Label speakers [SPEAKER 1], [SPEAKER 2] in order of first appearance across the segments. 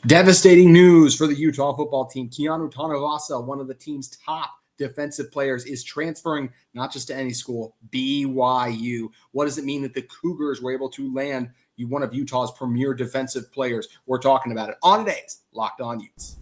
[SPEAKER 1] Devastating news for the Utah football team. Keanu Tanuvasa, one of the team's top defensive players, is transferring not just to any school, BYU. What does it mean that the Cougars were able to land one of Utah's premier defensive players? We're talking about it on today's Locked On Utes.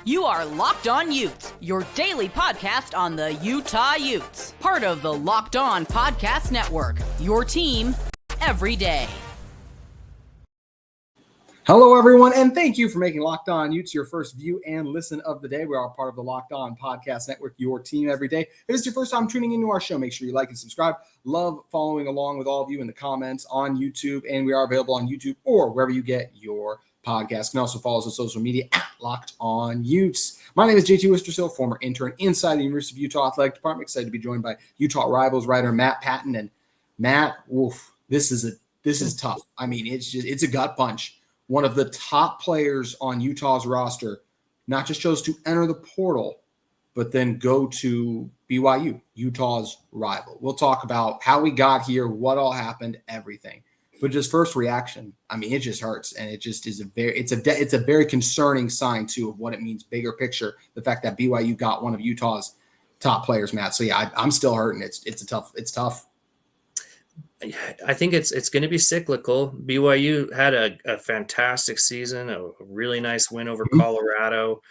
[SPEAKER 2] You are Locked On Utes, your daily podcast on the Utah Utes. Part of the Locked On Podcast Network, your team every day.
[SPEAKER 1] Hello, everyone, and thank you for making Locked On Utes your first view and listen of the day. We are part of the Locked On Podcast Network, your team every day. If it's your first time tuning into our show, make sure you like and subscribe. Love following along with all of you in the comments on YouTube, and we are available on YouTube or wherever you get your podcast. You can also follow us on social media at Locked On Utes. My name is JT Wistrcill, former intern inside the University of Utah Athletic Department. Excited to be joined by Utah Rivials writer Matt Patton. And Matt, this is tough. I mean, it's a gut punch. One of the top players on Utah's roster not just chose to enter the portal, but then go to BYU, Utah's rival. We'll talk about how we got here, what all happened, everything. But just first reaction, I mean, it just hurts, and it just is it's a very concerning sign too of what it means, bigger picture. The fact that BYU got one of Utah's top players, Matt. So yeah, I'm still hurting. It's tough.
[SPEAKER 3] I think it's going to be cyclical. BYU had a fantastic season, a really nice win over Colorado,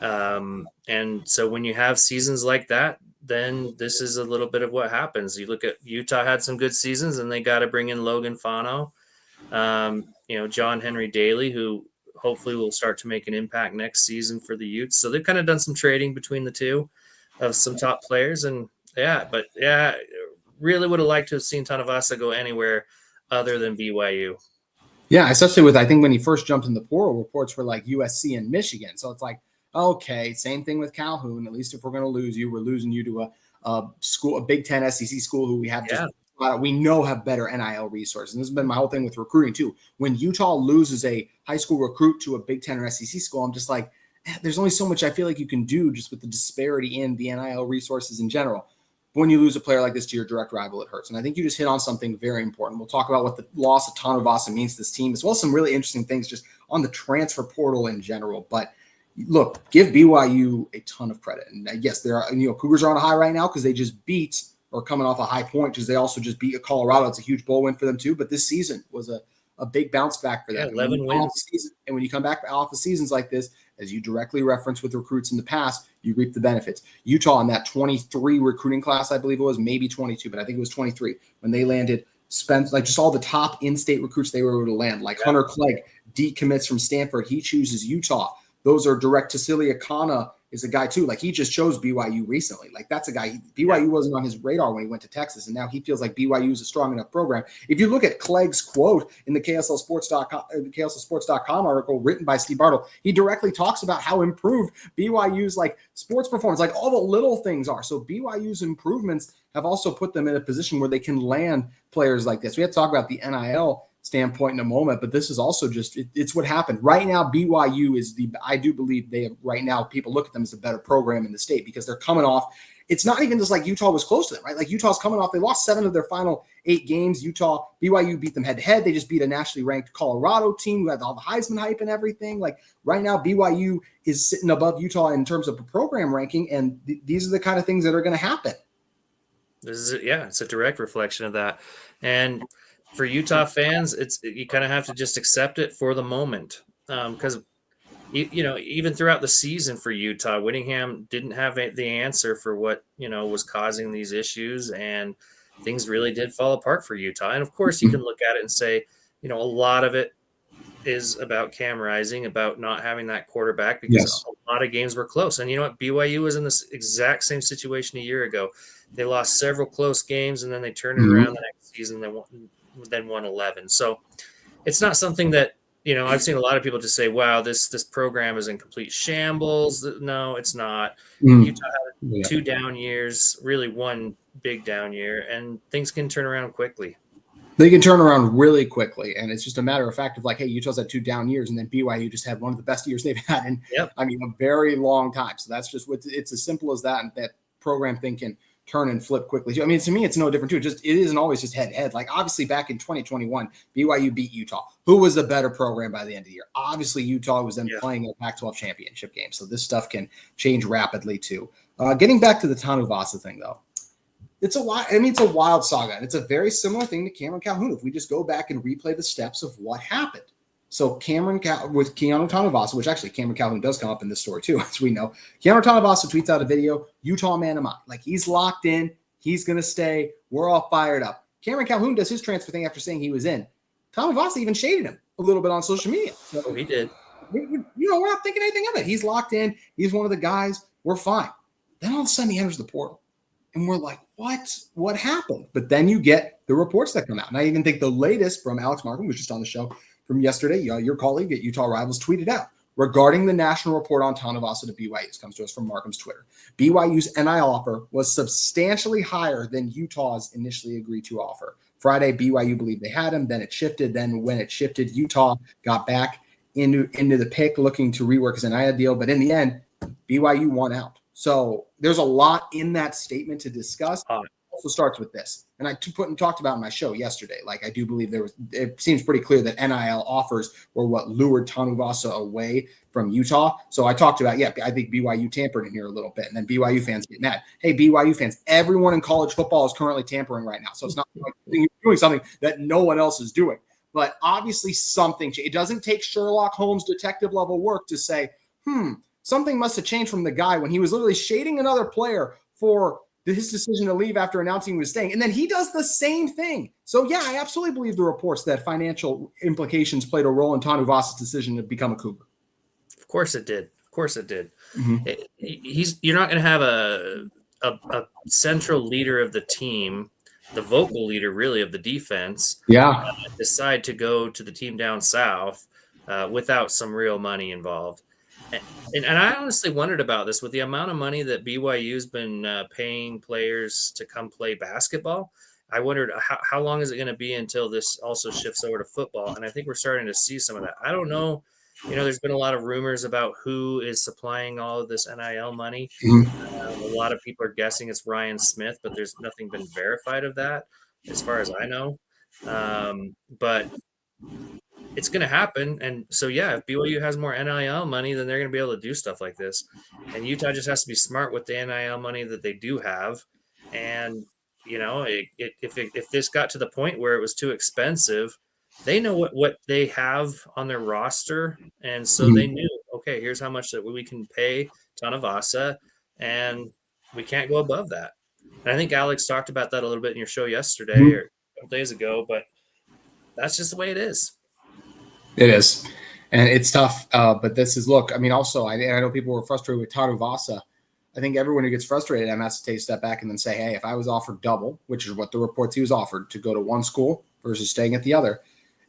[SPEAKER 3] and so when you have seasons like that, then this is a little bit of what happens. You look at Utah had some good seasons, and they got to bring in Logan Fano, John Henry Daly, who hopefully will start to make an impact next season for the Utes. So they've kind of done some trading between the two of some top players, and really would have liked to have seen Tanavasa go anywhere other than BYU.
[SPEAKER 1] Yeah, especially with, I think when he first jumped in the portal, reports were like USC and Michigan. So it's like, okay, same thing with Calhoun. At least if we're going to lose you, we're losing you to a Big Ten SEC school who we have we know have better NIL resources. And this has been my whole thing with recruiting too. When Utah loses a high school recruit to a Big Ten or SEC school, I'm just like, there's only so much I feel like you can do just with the disparity in the NIL resources in general. But when you lose a player like this to your direct rival, it hurts. And I think you just hit on something very important. We'll talk about what the loss of Tanuvasa means to this team, as well as some really interesting things just on the transfer portal in general. But look, give BYU a ton of credit. And yes, there are, Cougars are on a high right now because they just beat, or coming off a high point, because they also just beat Colorado. It's a huge bowl win for them too. But this season was a big bounce back for them.
[SPEAKER 3] 11 wins.
[SPEAKER 1] And when you come back off of seasons like this, as you directly referenced with recruits in the past, you reap the benefits. Utah in that 23 recruiting class, I believe it was, maybe 22, but I think it was 23, when they landed, spent like just all the top in-state recruits they were able to land, like Hunter Clegg, decommits from Stanford. He chooses Utah. Those are direct. Tassilia Kana is a guy too. Like, he just chose BYU recently. Like, that's a guy. BYU wasn't on his radar when he went to Texas, and now he feels like BYU is a strong enough program. If you look at Clegg's quote in the KSLSports.com article written by Steve Bartle, he directly talks about how improved BYU's like sports performance, like all the little things are. So BYU's improvements have also put them in a position where they can land players like this. We have to talk about the NIL standpoint in a moment, but this is also just it's what happened right now. BYU is I do believe they have right now, people look at them as a better program in the state because they're coming off. It's not even just like Utah was close to them, right? Like, Utah's coming off, they lost 7 of their final 8 games. BYU beat them head to head. They just beat a nationally ranked Colorado team who had all the Heisman hype and everything. Like, right now, BYU is sitting above Utah in terms of program ranking, and these are the kind of things that are going to happen.
[SPEAKER 3] It's a direct reflection of that. And for Utah fans, you kind of have to just accept it for the moment, because even throughout the season for Utah, Whittingham didn't have the answer for what was causing these issues, and things really did fall apart for Utah. And of course, you can look at it and say, a lot of it is about Cam Rising, about not having that quarterback, because a lot of games were close. And you know what? BYU was in this exact same situation a year ago. They lost several close games, and then they turned it around the next season. They won 11. So it's not something that, I've seen a lot of people just say, wow, this program is in complete shambles. No, it's not. Utah had 2 down years, really 1 big down year, and things can turn around quickly.
[SPEAKER 1] They can turn around really quickly, and it's just a matter of fact of like, hey, Utah's had 2 down years, and then BYU just had one of the best years they've had in, a very long time. So that's just it's as simple as that, and that program thing can turn and flip quickly too. I mean, to me, it's no different too. It isn't always just head to head. Like obviously back in 2021, BYU beat Utah. Who was a better program by the end of the year? Obviously Utah was then playing a Pac-12 championship game. So this stuff can change rapidly too. Getting back to the Tanuvasa thing though, it's a wild saga. And it's a very similar thing to Cameron Calhoun. If we just go back and replay the steps of what happened. So with Keanu Tanavasa, which actually Cameron Calhoun does come up in this story too, as we know. Keanu Tanavasa tweets out a video, Utah man am I. Like he's locked in, he's going to stay. We're all fired up. Cameron Calhoun does his transfer thing after saying he was in. Tanavasa even shaded him a little bit on social media. So
[SPEAKER 3] he did.
[SPEAKER 1] We're not thinking anything of it. He's locked in. He's one of the guys. We're fine. Then all of a sudden he enters the portal. And we're like, what happened? But then you get the reports that come out. And I even think the latest from Alex Markham, was just on the show, from yesterday, your colleague at Utah Rivials tweeted out regarding the national report on Tanuvasa to BYU. This comes to us from Markham's Twitter. BYU's NIL offer was substantially higher than Utah's initially agreed to offer. Friday, BYU believed they had him. Then it shifted. Then when it shifted, Utah got back into the pick looking to rework his NIL deal. But in the end, BYU won out. So there's a lot in that statement to discuss. Also starts with this. And I talked about in my show yesterday. Like I do believe it seems pretty clear that NIL offers were what lured Tanuvasa away from Utah. So I talked about, I think BYU tampered in here a little bit. And then BYU fans get mad. Hey, BYU fans, everyone in college football is currently tampering right now. So it's not like you're doing something that no one else is doing. But obviously it doesn't take Sherlock Holmes detective level work to say, something must have changed from the guy when he was literally shading another player for his decision to leave after announcing he was staying. And then he does the same thing. So, I absolutely believe the reports that financial implications played a role in Tanuvasa's decision to become a Cougar.
[SPEAKER 3] Of course it did.
[SPEAKER 1] Mm-hmm.
[SPEAKER 3] You're not going to have a central leader of the team, the vocal leader really of the defense, decide to go to the team down south without some real money involved. And I honestly wondered about this with the amount of money that BYU's been paying players to come play basketball. I wondered how long is it going to be until this also shifts over to football? And I think we're starting to see some of that. I don't know. There's been a lot of rumors about who is supplying all of this NIL money.
[SPEAKER 1] Mm-hmm.
[SPEAKER 3] A lot of people are guessing it's Ryan Smith, but there's nothing been verified of that as far as I know. But it's going to happen. And so, if BYU has more NIL money, then they're going to be able to do stuff like this. And Utah just has to be smart with the NIL money that they do have. And, if this got to the point where it was too expensive, they know what they have on their roster. And so they knew, okay, here's how much that we can pay Tanavasa, and we can't go above that. And I think Alex talked about that a little bit in your show yesterday or a couple days ago, but that's just the way it is.
[SPEAKER 1] It is. And it's tough. But this is, look, I mean, also, I know people were frustrated with Tanuvasa. I think everyone who gets frustrated has to take a step back and then say, hey, if I was offered double, which is what the reports he was offered, to go to one school versus staying at the other.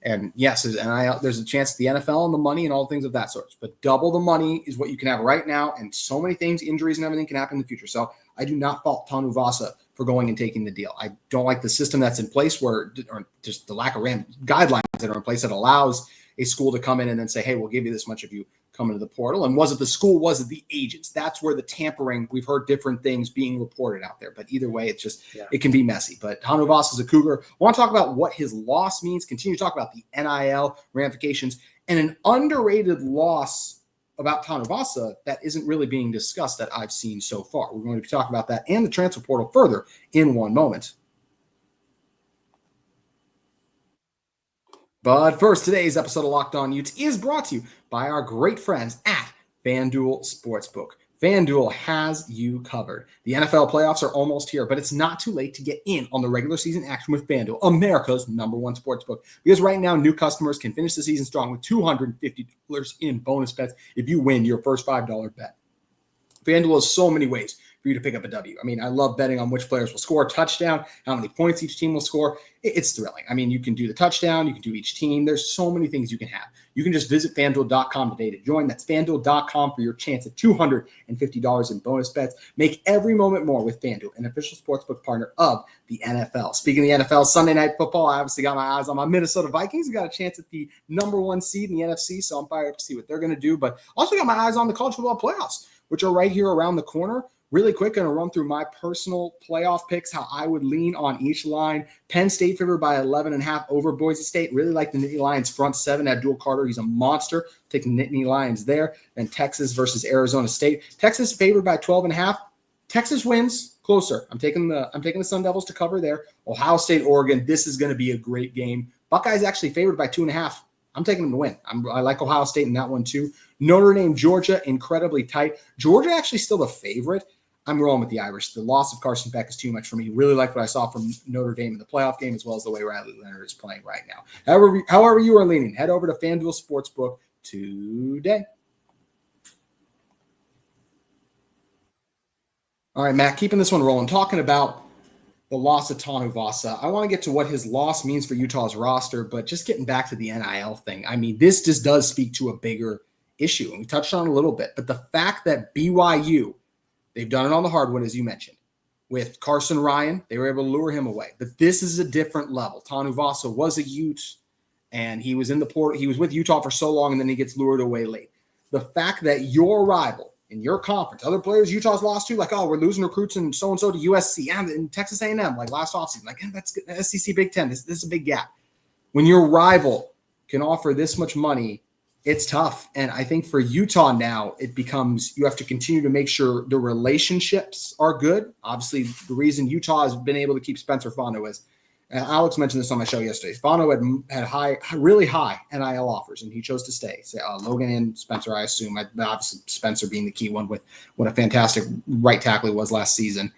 [SPEAKER 1] And yes, there's a chance the NFL and the money and all things of that sort. But double the money is what you can have right now. And so many things, injuries and everything can happen in the future. So I do not fault Tanuvasa for going and taking the deal. I don't like the system that's in place or just the lack of guidelines that are in place that allows a school to come in and then say, hey, we'll give you this much if you come into the portal. And was it the school? Was it the agents? That's where the tampering, we've heard different things being reported out there. But either way, it's just, it can be messy. But Tanuvasa is a Cougar. I want to talk about what his loss means, continue to talk about the NIL ramifications, and an underrated loss about Tanuvasa that isn't really being discussed that I've seen so far. We're going to be talking about that and the transfer portal further in one moment. But first, today's episode of Locked On Utes is brought to you by our great friends at FanDuel Sportsbook. FanDuel has you covered. The NFL playoffs are almost here, but it's not too late to get in on the regular season action with FanDuel, America's #1 sportsbook. Because right now, new customers can finish the season strong with $250 in bonus bets if you win your first $5 bet. FanDuel has so many ways for you to pick up a W. I mean, I love betting on which players will score a touchdown, how many points each team will score. It's thrilling. I mean, you can do the touchdown, you can do each team. There's so many things you can have. You can just visit FanDuel.com today to join. That's FanDuel.com for your chance at $250 in bonus bets. Make every moment more with FanDuel, an official sportsbook partner of the NFL. Speaking of the NFL, Sunday Night Football, I obviously got my eyes on my Minnesota Vikings. We got a chance at the #1 seed in the NFC, so I'm fired up to see what they're going to do. But also got my eyes on the college football playoffs, which are right here around the corner. Really quick, going to run through my personal playoff picks, how I would lean on each line. Penn State favored by 11.5 over Boise State. Really like the Nittany Lions front seven. Abdul Carter, he's a monster. Taking Nittany Lions there. Then Texas versus Arizona State. Texas favored by 12.5. Texas wins closer. I'm taking the Sun Devils to cover there. Ohio State, Oregon. This is going to be a great game. Buckeyes actually favored by 2.5. I'm taking them to win. I like Ohio State in that one too. Notre Dame, Georgia, incredibly tight. Georgia actually still the favorite. I'm rolling with the Irish. The loss of Carson Beck is too much for me. Really like what I saw from Notre Dame in the playoff game, as well as the way Riley Leonard is playing right now. However you are leaning, head over to FanDuel Sportsbook today. All right, Matt, keeping this one rolling, talking about the loss of Tanuvasa. I want to get to what his loss means for Utah's roster, but just getting back to the NIL thing. I mean, this just does speak to a bigger issue, and we touched on it a little bit, but the fact that BYU, they've done it on the hardwood, as you mentioned. With Carson Ryan, they were able to lure him away. But this is a different level. Tanuvasa was a Ute, and he was in the port. He was with Utah for so long, and then he gets lured away late. The fact that your rival in your conference, other players Utah's lost to, like, oh, we're losing recruits and so-and-so to USC and Texas A&M, like last offseason. Like, that's good. SEC Big Ten. This is a big gap. When your rival can offer this much money, it's tough. And I think for Utah now, it becomes you have to continue to make sure the relationships are good. Obviously, the reason Utah has been able to keep Spencer Fondo is, and Alex mentioned this on my show yesterday, Fondo had really high NIL offers, and he chose to stay. So, Logan and Spencer, I assume. Obviously, Spencer being the key one with what a fantastic right tackle he was last season.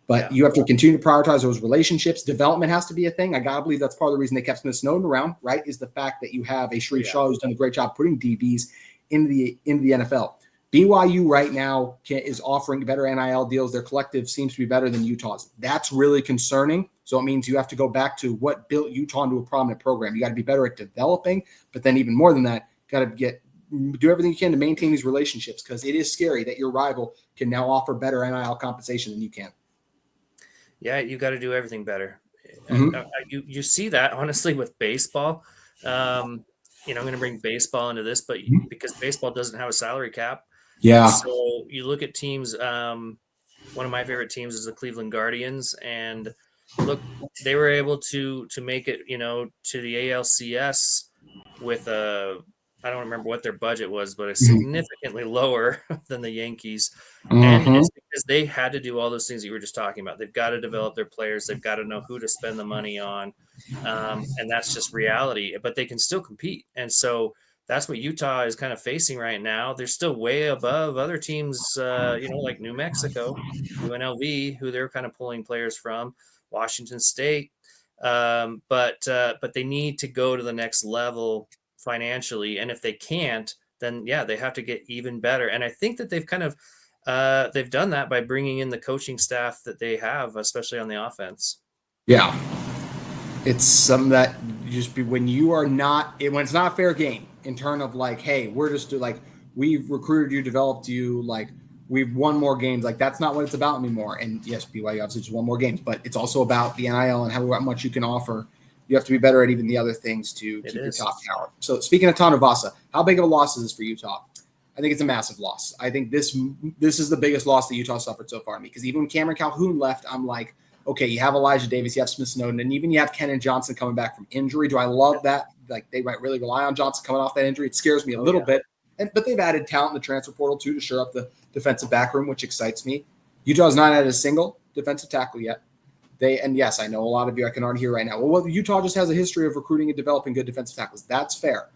[SPEAKER 1] But you have to continue to prioritize those relationships. Development has to be a thing. I got to believe that's part of the reason they kept Smith Snowden around, right, is the fact that you have a Sharif Shaw who's done a great job putting DBs into the NFL. BYU right now is offering better NIL deals. Their collective seems to be better than Utah's. That's really concerning. So it means you have to go back to what built Utah into a prominent program. You got to be better at developing, but then even more than that, got to do everything you can to maintain these relationships, because it is scary that your rival can now offer better NIL compensation than you can.
[SPEAKER 3] Yeah, you got to do everything better.
[SPEAKER 1] Mm-hmm.
[SPEAKER 3] You see that honestly with baseball. I'm going to bring baseball into this, but because baseball doesn't have a salary cap.
[SPEAKER 1] Yeah.
[SPEAKER 3] So you look at teams. One of my favorite teams is the Cleveland Guardians, and look, they were able to make it, to the ALCS with I don't remember what their budget was, but it's significantly lower than the Yankees. And it's because they had to do all those things that you were just talking about. They've got to develop their players. They've got to know who to spend the money on. And that's just reality, but they can still compete. And so that's what Utah is kind of facing right now. They're still way above other teams, like New Mexico, UNLV, who they're kind of pulling players from, Washington State. But they need to go to the next level financially. And if they can't, then they have to get even better. And I think that they've kind of they've done that by bringing in the coaching staff that they have, especially on the offense.
[SPEAKER 1] Yeah. It's something that when it's not a fair game in terms of like, hey, we're just like, we've recruited you, developed you, like we've won more games. Like that's not what it's about anymore. And yes, BYU obviously just won more games, but it's also about the NIL and how much you can offer. You have to be better at even the other things to keep your top talent. So speaking of Tanuvasa, how big of a loss is this for Utah? I think it's a massive loss. I think this is the biggest loss that Utah suffered so far to me, because even when Cameron Calhoun left, I'm like, okay, you have Elijah Davis, you have Smith Snowden, and even you have Kenan Johnson coming back from injury. Do I love that? Like they might really rely on Johnson coming off that injury. It scares me a little bit. But they've added talent in the transfer portal too to shore up the defensive back room, which excites me. Utah's not added a single defensive tackle yet. And yes, I know a lot of you I can already hear right now, well, Utah just has a history of recruiting and developing good defensive tackles. That's fair.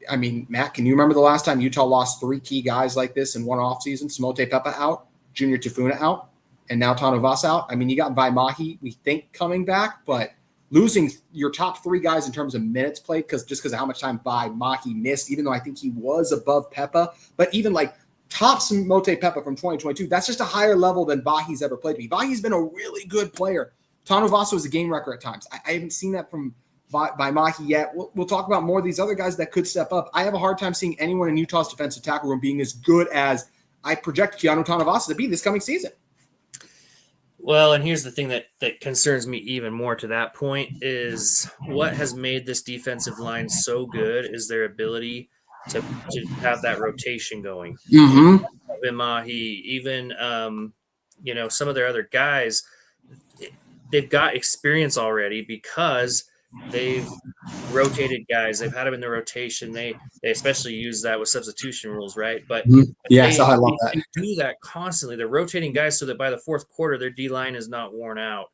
[SPEAKER 1] I mean, Matt, can you remember the last time Utah lost 3 key guys like this in one offseason? Samote Pepa out, Junior Tafuna out, and now Tanuvasa out. I mean, you got Vaimahi, we think, coming back, but losing your top 3 guys in terms of minutes played because of how much time Vaimahi missed, even though I think he was above Pepa. But even like top Samote Pepa from 2022, that's just a higher level than Vahi's ever played to me. Vahi's been a really good player. Tanuvasa was a game wrecker at times. I haven't seen that from Vaimahi yet. We'll talk about more of these other guys that could step up. I have a hard time seeing anyone in Utah's defensive tackle room being as good as I project Keanu Tanavasa to be this coming season.
[SPEAKER 3] Well, and here's the thing that concerns me even more to that point is what has made this defensive line so good is their ability to have that rotation going. Vaimahi, even some of their other guys, they've got experience already because they've rotated guys. They've had them in the rotation. They especially use that with substitution rules, right? But
[SPEAKER 1] Yes, I love that.
[SPEAKER 3] they do that constantly. They're rotating guys so that by the fourth quarter, their D line is not worn out.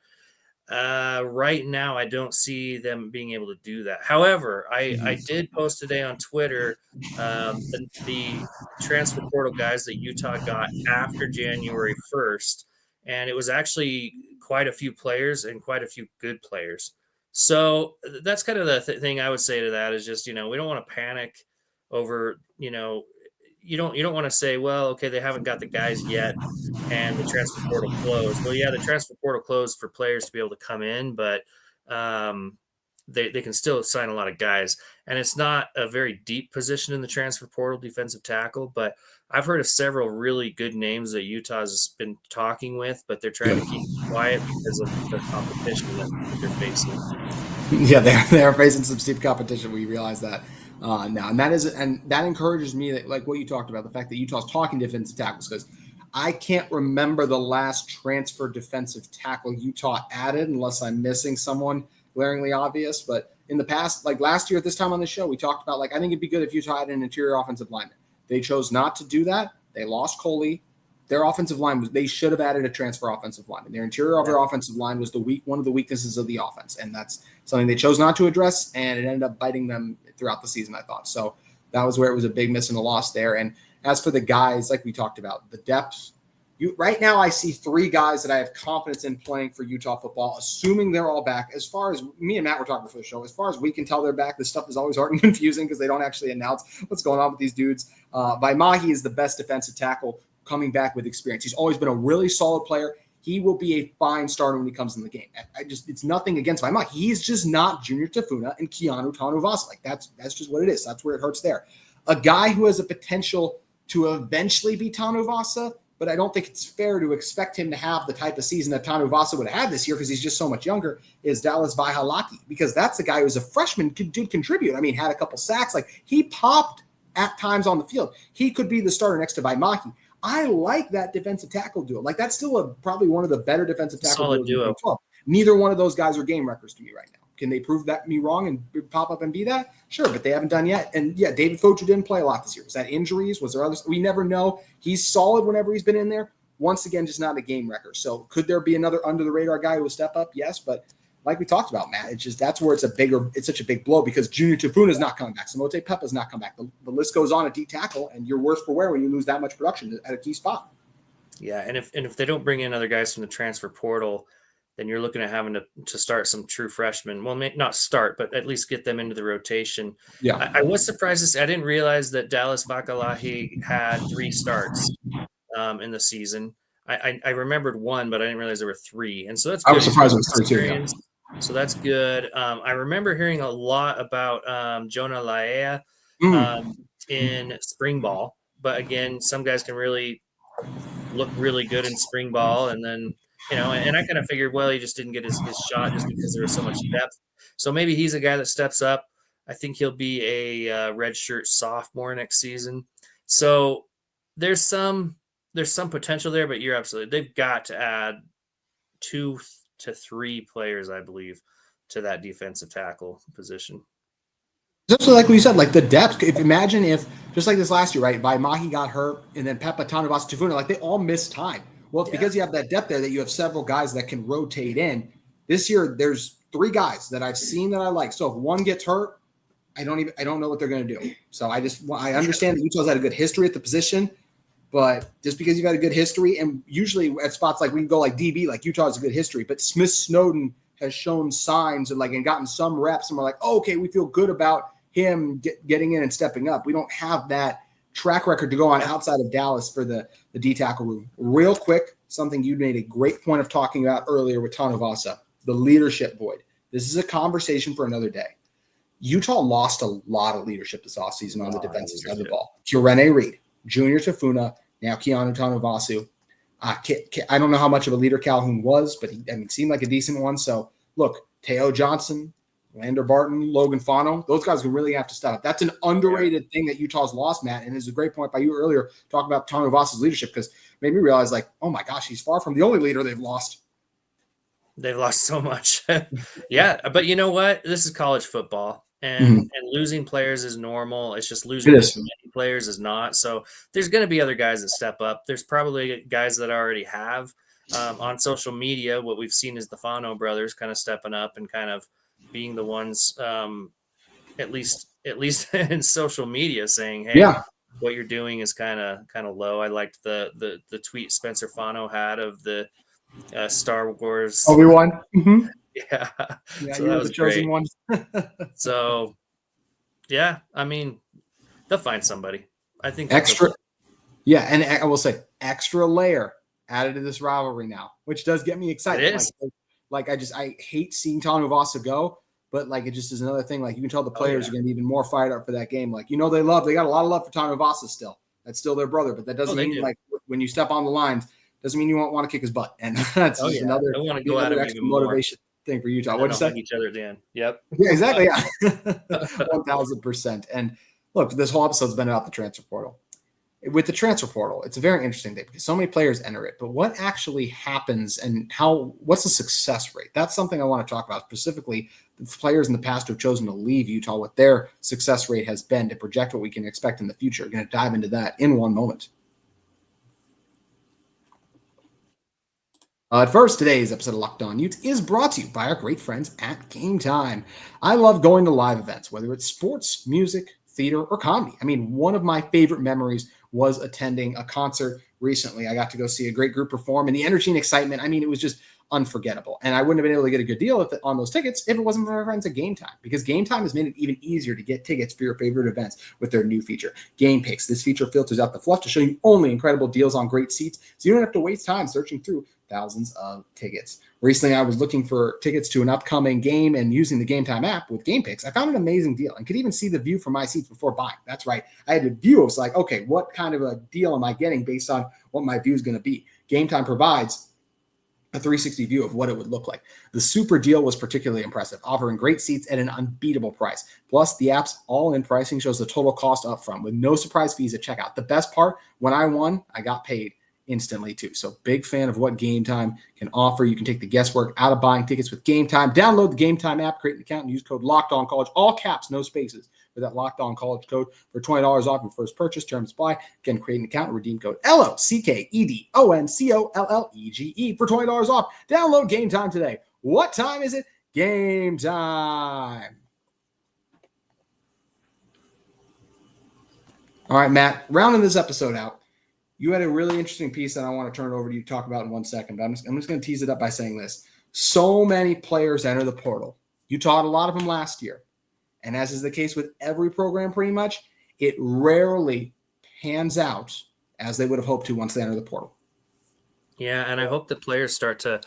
[SPEAKER 3] Right now, I don't see them being able to do that. However, I did post today on Twitter the transfer portal guys that Utah got after January 1st, and it was actually quite a few players and quite a few good players. So that's kind of the thing I would say to that is just, we don't want to panic over, you don't want to say, well, okay, they haven't got the guys yet and the transfer portal closed. Well, yeah, the transfer portal closed for players to be able to come in, but they can still sign a lot of guys. And it's not a very deep position in the transfer portal, defensive tackle, but I've heard of several really good names that Utah's been talking with, but they're trying to keep quiet because of the competition that they're facing.
[SPEAKER 1] Yeah, they're facing some steep competition. We realize that now, and that encourages me that, like what you talked about, the fact that Utah's talking defensive tackles, because I can't remember the last transfer defensive tackle Utah added, unless I'm missing someone glaringly obvious. But in the past, like last year at this time on the show, we talked about, like, I think it'd be good if Utah had an interior offensive lineman. They chose not to do that. They lost Coley. Their offensive line they should have added a transfer offensive lineman. Their interior of their offensive line was one of the weaknesses of the offense, and that's something they chose not to address, and it ended up biting them throughout the season, I thought. So that was where it was a big miss and a loss there. And as for the guys, like we talked about, the depth, right now I see 3 guys that I have confidence in playing for Utah football, assuming they're all back. As far as me and Matt were talking before the show, as far as we can tell they're back, this stuff is always hard and confusing because they don't actually announce what's going on with these dudes. Vaimahi is the best defensive tackle coming back with experience. He's always been a really solid player. He will be a fine starter when he comes in the game. It's nothing against Vaimahi. He's just not Junior Tafuna and Keanu Tanuvasa. Like that's just what it is. That's where it hurts there. A guy who has a potential to eventually be Tanuvasa, but I don't think it's fair to expect him to have the type of season that Tanuvasa would have had this year because he's just so much younger, is Dallas Vaihalaki, because that's the guy who's a freshman, did contribute. I mean, had a couple sacks. Like, he popped at times on the field. He could be the starter next to Vaimahi. I like that defensive tackle duo. Like, that's still probably one of the better defensive tackle
[SPEAKER 3] solid duo.
[SPEAKER 1] Neither one of those guys are game wreckers to me right now. Can they prove that me wrong and pop up and be that? Sure, but they haven't done yet. And yeah, David Focher didn't play a lot this year. Was that injuries? Was there others? We never know. He's solid whenever he's been in there. Once again, just not a game wrecker. So could there be another under the radar guy who will step up? Yes, but like we talked about, Matt, it's just that's where it's such a big blow because Junior Tafuna is not coming back. Samote Pepa's not coming back. The list goes on at D tackle, and you're worse for wear when you lose that much production at a key spot.
[SPEAKER 3] Yeah, and if they don't bring in other guys from the transfer portal, then you're looking at having to start some true freshmen. Well, not start, but at least get them into the rotation.
[SPEAKER 1] Yeah,
[SPEAKER 3] I was surprised I didn't realize that Dallas Vakalahi had 3 starts in the season. I remembered 1, but I didn't realize there were 3. And so that's good.
[SPEAKER 1] I was surprised it was 3 too. Yeah.
[SPEAKER 3] So that's good. I remember hearing a lot about Jonah Laea in spring ball. But again, some guys can really look really good in spring ball. And then, and I kind of figured, well, he just didn't get his shot just because there was so much depth. So maybe he's a guy that steps up. I think he'll be a redshirt sophomore next season. So there's some potential there, but you're absolutely, they've got to add 2 to 3 players, I believe, to that defensive tackle position.
[SPEAKER 1] Just like we said, like the depth. Imagine if, just like this last year, right? Vaimahi got hurt, and then Pepa, Tanuvasa, Tafuna, like they all missed time. Well, it's because you have that depth there that you have several guys that can rotate in. This year, there's 3 guys that I've seen that I like. So if one gets hurt, I don't know what they're going to do. So I understand that Utah's had a good history at the position, but just because you've had a good history, and usually at spots like we can go like DB, like Utah has a good history, but Smith Snowden has shown signs and gotten some reps, and we're like, oh, okay, we feel good about him getting in and stepping up. We don't have that track record to go on outside of Dallas for the D tackle room. Real quick, something you made a great point of talking about earlier with Tanuvasa, the leadership void. This is a conversation for another day. Utah lost a lot of leadership this offseason on the defensive side of the ball. Kirene Reed, Junior Tafuna, now Keanu Tanavasa. I don't know how much of a leader Calhoun was, but he seemed like a decent one. So look, Teo Johnson, Lander Barton, Logan Fano, those guys can really have to step up. That's an underrated thing that Utah's lost, Matt. And it's a great point by you earlier, talking about Tanavasa's leadership, because made me realize, like, oh my gosh, he's far from the only leader they've lost.
[SPEAKER 3] They've lost so much. Yeah, but you know what? This is college football, and losing players is normal. It's just losing as many players is not. So there's going to be other guys that step up. There's probably guys that already have. On social media, what we've seen is the Fano brothers kind of stepping up and kind of being the ones, at least in social media, saying, "Hey, what you're doing is kind of low." I liked the tweet Spencer Fano had of the Star Wars
[SPEAKER 1] Obi-Wan.
[SPEAKER 3] Yeah, so
[SPEAKER 1] you
[SPEAKER 3] that
[SPEAKER 1] were
[SPEAKER 3] was
[SPEAKER 1] the chosen
[SPEAKER 3] great.
[SPEAKER 1] one.
[SPEAKER 3] So, yeah, I mean, they'll find somebody. I think
[SPEAKER 1] Extra. Yeah, and I will say extra layer added to this rivalry now, which does get me excited.
[SPEAKER 3] It is.
[SPEAKER 1] Like I hate seeing Tanuvasa go, but like it just is another thing. Like you can tell the players are going to be even more fired up for that game. Like, they got a lot of love for Tanuvasa still. That's still their brother, but that doesn't mean like when you step on the lines, doesn't mean you won't want to kick his butt. And that's just another,
[SPEAKER 3] I want to go at him
[SPEAKER 1] extra
[SPEAKER 3] even
[SPEAKER 1] motivation thing for Utah. What'd you say?
[SPEAKER 3] Each other at the end. Yep.
[SPEAKER 1] Yeah, exactly. Yeah. 1000%. And look, this whole episode's been about the transfer portal. With the transfer portal, it's a very interesting thing because so many players enter it, but what actually happens and what's the success rate? That's something I want to talk about, specifically the players in the past who have chosen to leave Utah, what their success rate has been to project what we can expect in the future. We're going to dive into that in one moment. At first, today's episode of Locked On Utes is brought to you by our great friends at Game Time. I love going to live events, whether it's sports, music, theater, or comedy. I mean, one of my favorite memories was attending a concert recently. I got to go see a great group perform, and the energy and excitement, I mean, it was just unforgettable. And I wouldn't have been able to get a good deal on those tickets if it wasn't for my friends at Game Time, because Game Time has made it even easier to get tickets for your favorite events with their new feature, Game Picks. This feature filters out the fluff to show you only incredible deals on great seats, so you don't have to waste time searching through thousands of tickets. Recently, I was looking for tickets to an upcoming game and using the Game Time app with Game Picks. I found an amazing deal and could even see the view from my seats before buying. That's right. I had a view. It was like, okay, what kind of a deal am I getting based on what my view is going to be? Game Time provides a 360 view of what it would look like. The super deal was particularly impressive, offering great seats at an unbeatable price. Plus, the app's all-in pricing shows the total cost up front with no surprise fees at checkout. The best part, when I won, I got paid instantly too. So big fan of what Game Time can offer. You can take the guesswork out of buying tickets with Game Time. Download the Game Time app, create an account, and use code LOCKEDONCollege, all caps, no spaces, for that Locked On College code for $20 off your first purchase. Terms apply. Again, create an account and redeem code LOCKEDONCOLLEGE for $20 off. Download Game Time today. What time is it? Game time. All right, Matt, rounding this episode out, you had a really interesting piece that I want to turn it over to you to talk about in 1 second. But I'm just going to tease it up by saying this. So many players enter the portal. You taught a lot of them last year. And as is the case with every program pretty much, it rarely pans out as they would have hoped to once they enter the portal.
[SPEAKER 3] Yeah, and I hope that players start to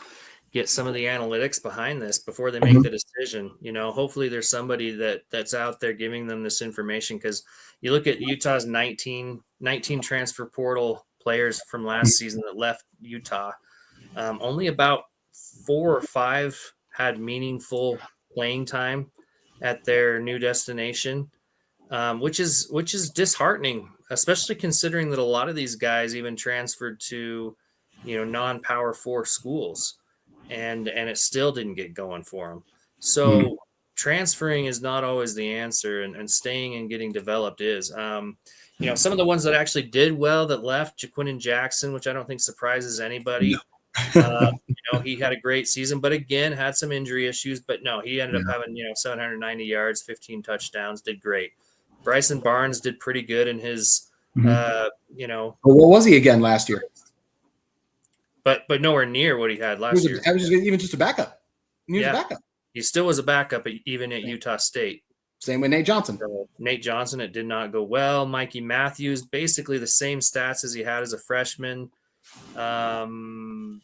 [SPEAKER 3] get some of the analytics behind this before they make the decision. Hopefully there's somebody that's out there giving them this information, because you look at Utah's 19 transfer portal players from last season that left Utah. Only about 4 or 5 had meaningful playing time at their new destination, which is disheartening, especially considering that a lot of these guys even transferred to, non-Power 4 schools, and it still didn't get going for them. So transferring is not always the answer, and staying and getting developed is. Some of the ones that actually did well that left, Jaquinton Jackson, which I don't think surprises anybody. He had a great season, but again, had some injury issues. But no, he ended up having, 790 yards, 15 touchdowns, did great. Bryson Barnes did pretty good in his,
[SPEAKER 1] Well, what was he again last year?
[SPEAKER 3] But nowhere near what he had last year.
[SPEAKER 1] I was just a backup. He was a backup.
[SPEAKER 3] He still was a backup, even at Utah State.
[SPEAKER 1] Same with Nate Johnson.
[SPEAKER 3] Nate Johnson, it did not go well. Mikey Matthews, basically the same stats as he had as a freshman.
[SPEAKER 1] Noah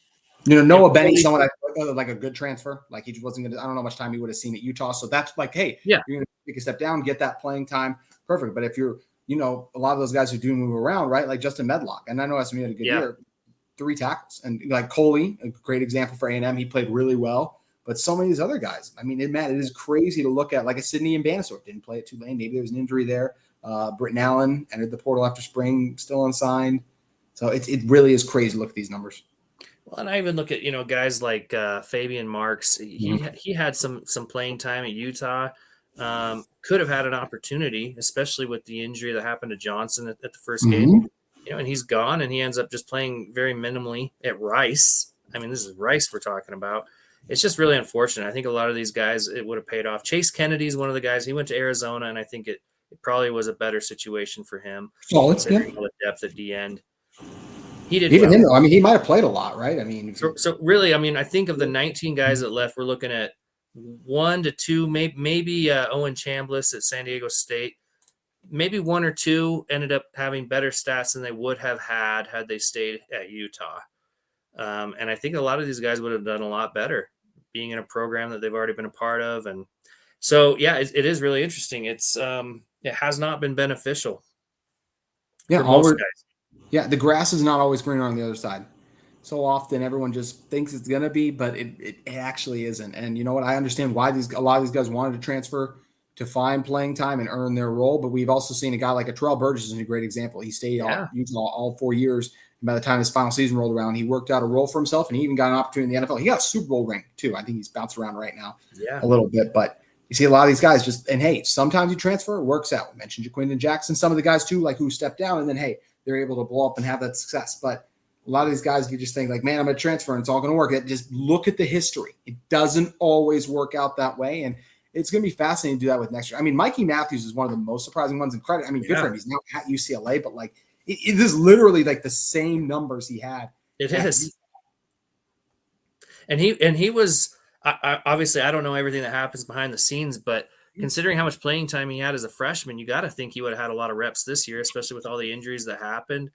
[SPEAKER 1] Benny, someone like a good transfer. Like he wasn't going to, I don't know how much time he would have seen at Utah. So that's like, hey, you're going to take a step down, get that playing time. Perfect. But if you're, a lot of those guys who do move around, right? Like Justin Medlock. And I know SMU had a good year, 3 tackles. And like Coley, a great example for A&M. He played really well. but so many of these other guys. I mean, Matt, it is crazy to look at, like a Sydney and Bannister didn't play at Tulane. Maybe there was an injury there. Britton Allen entered the portal after spring, still unsigned. So it really is crazy to look at these numbers.
[SPEAKER 3] Well, and I even look at, guys like Fabian Marks. He had some playing time at Utah. Could have had an opportunity, especially with the injury that happened to Johnson at the first game. And he's gone, and he ends up just playing very minimally at Rice. I mean, this is Rice we're talking about. It's just really unfortunate. I think a lot of these guys, it would have paid off. Chase Kennedy's one of the guys. He went to Arizona, and I think it probably was a better situation for him.
[SPEAKER 1] Solid, yeah.
[SPEAKER 3] All the depth at the end. He did
[SPEAKER 1] even
[SPEAKER 3] well.
[SPEAKER 1] him, though. I mean, he might have played a lot, right? I mean,
[SPEAKER 3] so really, I mean, I think of the 19 guys that left, we're looking at 1 to 2, maybe Owen Chambliss at San Diego State. Maybe 1 or 2 ended up having better stats than they would have had they stayed at Utah. And I think a lot of these guys would have done a lot better being in a program that they've already been a part of. And so, yeah, it is really interesting. It's it has not been beneficial.
[SPEAKER 1] Yeah,
[SPEAKER 3] for most guys.
[SPEAKER 1] Yeah, the grass is not always greener on the other side. So often everyone just thinks it's going to be, but it actually isn't. And you know what? I understand why a lot of these guys wanted to transfer to find playing time and earn their role. But we've also seen a guy like Terrell Burgess is a great example. He stayed at Utah all 4 years. And by the time his final season rolled around, he worked out a role for himself, and he even got an opportunity in the NFL. He got a Super Bowl ring, too. I think he's bounced around right now a little bit. But you see a lot of these guys hey, sometimes you transfer, it works out. We mentioned Jaquindon Jackson, some of the guys, too, like who stepped down, and then, hey, they're able to blow up and have that success. But a lot of these guys, if you just think like, man, I'm going to transfer and it's all going to work, just look at the history. It doesn't always work out that way. And it's going to be fascinating to do that with next year. I mean, Mikey Matthews is one of the most surprising ones in credit. I mean, good for him. He's now at UCLA, but like it is literally like the same numbers he had.
[SPEAKER 3] It is. And he was obviously, I don't know everything that happens behind the scenes, but considering how much playing time he had as a freshman, you got to think he would have had a lot of reps this year, especially with all the injuries that happened.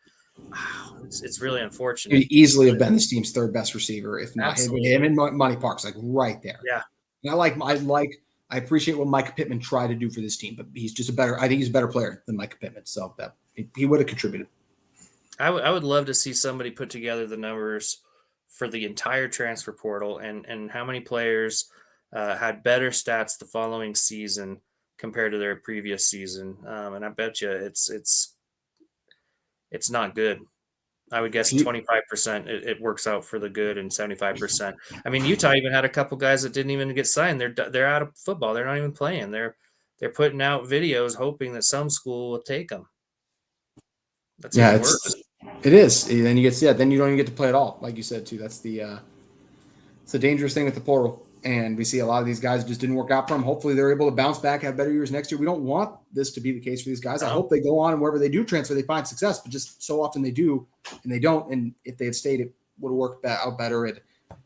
[SPEAKER 3] It's really unfortunate.
[SPEAKER 1] He'd easily have been this team's third best receiver, if not him and Monty Parks, like right there.
[SPEAKER 3] Yeah.
[SPEAKER 1] And I appreciate what Micah Pittman tried to do for this team, but he's just I think he's a better player than Micah Pittman. So that he would have contributed.
[SPEAKER 3] I would love to see somebody put together the numbers for the entire transfer portal and how many players had better stats the following season compared to their previous season. And I bet you it's not good. I would guess 25% it works out for the good and 75%. I mean, Utah even had a couple guys that didn't even get signed. They're out of football. They're not even playing. They're putting out videos hoping that some school will take them. That's even worse.
[SPEAKER 1] It is. Then you then you don't even get to play at all, like you said too. That's it's a dangerous thing with the portal. And we see a lot of these guys just didn't work out for them. Hopefully they're able to bounce back, have better years next year. We don't want this to be the case for these guys. I hope they go on and wherever they do transfer, they find success, but just so often they do and they don't. And if they had stayed, it would have worked out better at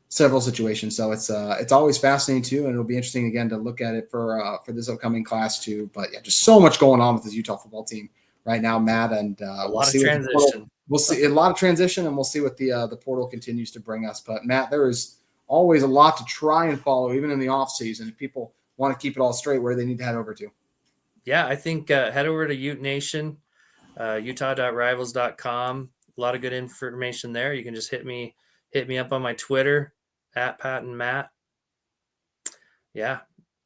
[SPEAKER 1] several situations. So it's always fascinating too. And it'll be interesting again to look at it for this upcoming class too. But yeah, just so much going on with this Utah football team right now, Matt. And
[SPEAKER 3] a lot of transition.
[SPEAKER 1] We'll see a lot of transition, and we'll see what the portal continues to bring us. But Matt, there is always a lot to try and follow, even in the off season. If people want to keep it all straight, where do they need to head over to?
[SPEAKER 3] Yeah, I think head over to Ute Nation, utah.rivals.com. A lot of good information there. You can just hit me up on my Twitter at Patton Matt. Yeah.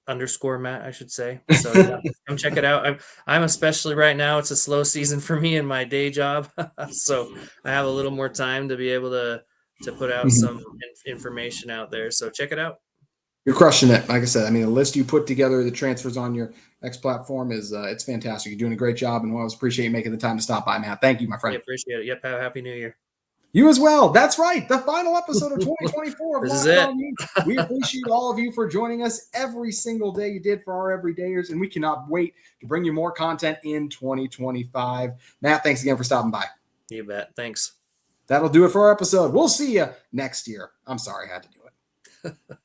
[SPEAKER 3] _Matt, I should say. So yeah, come check it out. I'm especially right now, it's a slow season for me in my day job. So I have a little more time to be able to put out some information out there. So check it out.
[SPEAKER 1] You're crushing it. Like I said, I mean, the list you put together, the transfers on your X platform is it's fantastic. You're doing a great job, and I always appreciate you making the time to stop by, Matt. Thank you, my friend.
[SPEAKER 3] I appreciate it. Yep. Have a happy New Year.
[SPEAKER 1] You as well. That's right. The final episode of 2024 of
[SPEAKER 3] This is
[SPEAKER 1] Locked On Utes. We appreciate all of you for joining us every single day you did for our everydayers, and we cannot wait to bring you more content in 2025. Matt, thanks again for stopping by.
[SPEAKER 3] You bet. Thanks.
[SPEAKER 1] That'll do it for our episode. We'll see you next year. I'm sorry I had to do it.